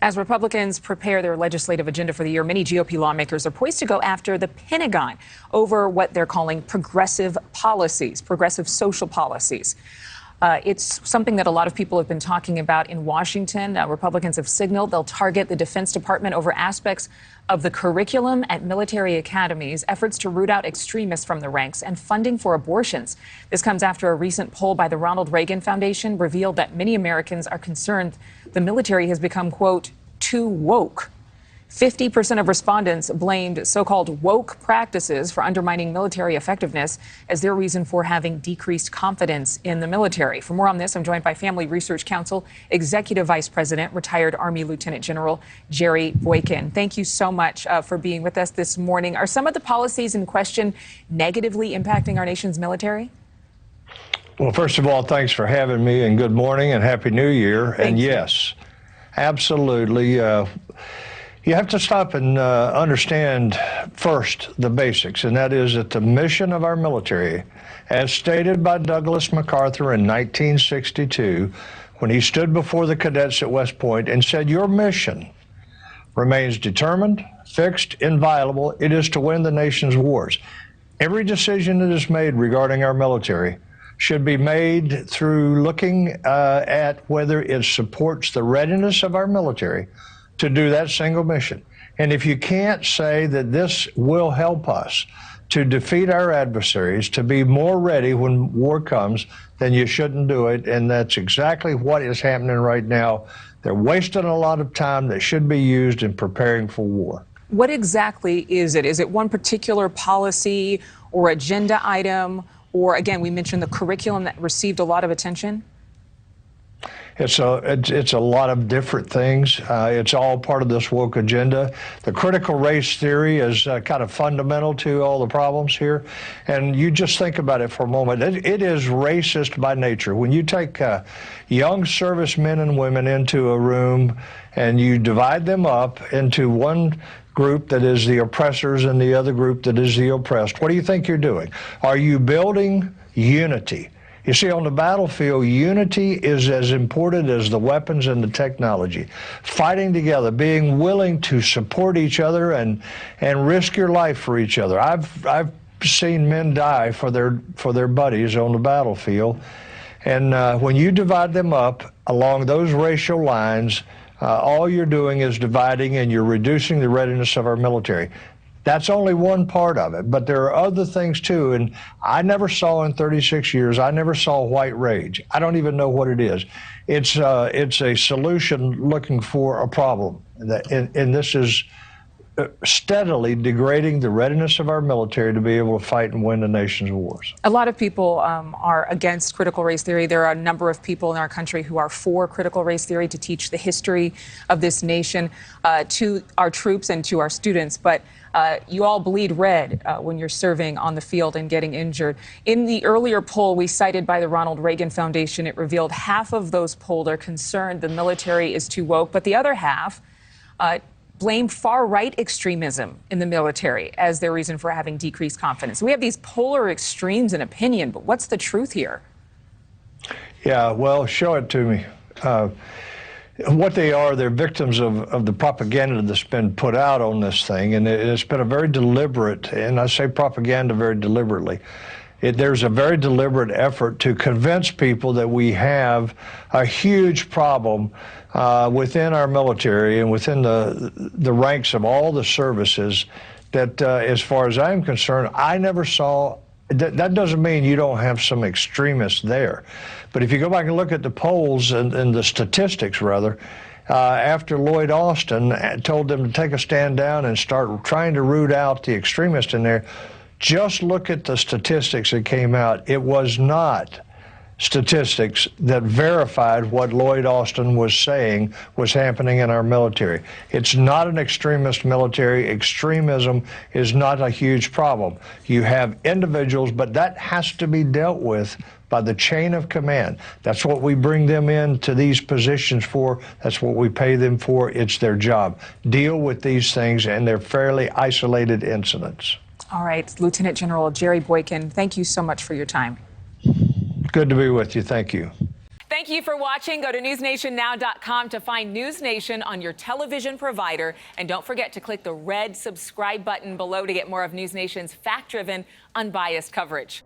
As Republicans prepare their legislative agenda for the year, many GOP lawmakers are poised to go after the Pentagon over what they're calling progressive policies, progressive social policies. It's something that a lot of people have been talking about in Washington. Republicans have signaled they'll target the Defense Department over aspects of the curriculum at military academies, efforts to root out extremists from the ranks, and funding for abortions. This comes after a recent poll by the Ronald Reagan Foundation revealed that many Americans are concerned the military has become, quote, too woke. 50% of respondents blamed so-called woke practices for undermining military effectiveness as their reason for having decreased confidence in the military. For more on this, I'm joined by Family Research Council Executive Vice President, retired Army Lieutenant General Jerry Boykin. Thank you so much for being with us this morning. Are some of the policies in question negatively impacting our nation's military? Well, first of all, thanks for having me, and good morning and Happy New Year. Thank you. Yes, absolutely. You have to stop and understand first the basics, and that is that the mission of our military, as stated by Douglas MacArthur in 1962, when he stood before the cadets at West Point and said, your mission remains determined, fixed, inviolable. It is to win the nation's wars. Every decision that is made regarding our military should be made through looking at whether it supports the readiness of our military to do that single mission. And if you can't say that this will help us to defeat our adversaries, to be more ready when war comes, then you shouldn't do it. And that's exactly what is happening right now. They're wasting a lot of time that should be used in preparing for war. What exactly is it? Is it one particular policy or agenda item? Or again, we mentioned the curriculum that received a lot of attention. It's a lot of different things. It's all part of this woke agenda. The critical race theory is kind of fundamental to all the problems here. And you just think about it for a moment. It is racist by nature. When you take young servicemen and women into a room and you divide them up into one group that is the oppressors and the other group that is the oppressed, what do you think you're doing? Are you building unity? You see, on the battlefield, unity is as important as the weapons and the technology. Fighting together, being willing to support each other and risk your life for each other. I've seen men die for their buddies on the battlefield. And when you divide them up along those racial lines, all you're doing is dividing, and you're reducing the readiness of our military. That's only one part of it, but there are other things too. And I never saw in 36 years, I never saw white rage. I don't even know what it is. It's a solution looking for a problem. And this is steadily degrading the readiness of our military to be able to fight and win the nation's wars. A lot of people are against critical race theory. There are a number of people in our country who are for critical race theory to teach the history of this nation to our troops and to our students. But you all bleed red when you're serving on the field and getting injured. In the earlier poll we cited by the Ronald Reagan Foundation, it revealed half of those polled are concerned the military is too woke, but the other half blame far-right extremism in the military as their reason for having decreased confidence. We have these polar extremes in opinion, but what's the truth here? Yeah, well, show it to me. What they are, they're victims of the propaganda that's been put out on this thing, and it's been a very deliberate, and I say propaganda very deliberately. There's a very deliberate effort to convince people that we have a huge problem within our military and within the ranks of all the services that, as far as I'm concerned, I never saw. That doesn't mean you don't have some extremists there. But if you go back and look at the polls and the statistics, rather, after Lloyd Austin told them to take a stand down and start trying to root out the extremists in there, just look at the statistics that came out. It was not statistics that verified what Lloyd Austin was saying was happening in our military. It's not an extremist military. Extremism is not a huge problem. You have individuals, but that has to be dealt with by the chain of command. That's what we bring them into these positions for. That's what we pay them for. It's their job. Deal with these things, and they're fairly isolated incidents. All right, Lieutenant General Jerry Boykin, thank you so much for your time. Good to be with you. Thank you. Thank you for watching. Go to newsnationnow.com to find News Nation on your television provider. And don't forget to click the red subscribe button below to get more of News Nation's fact-driven, unbiased coverage.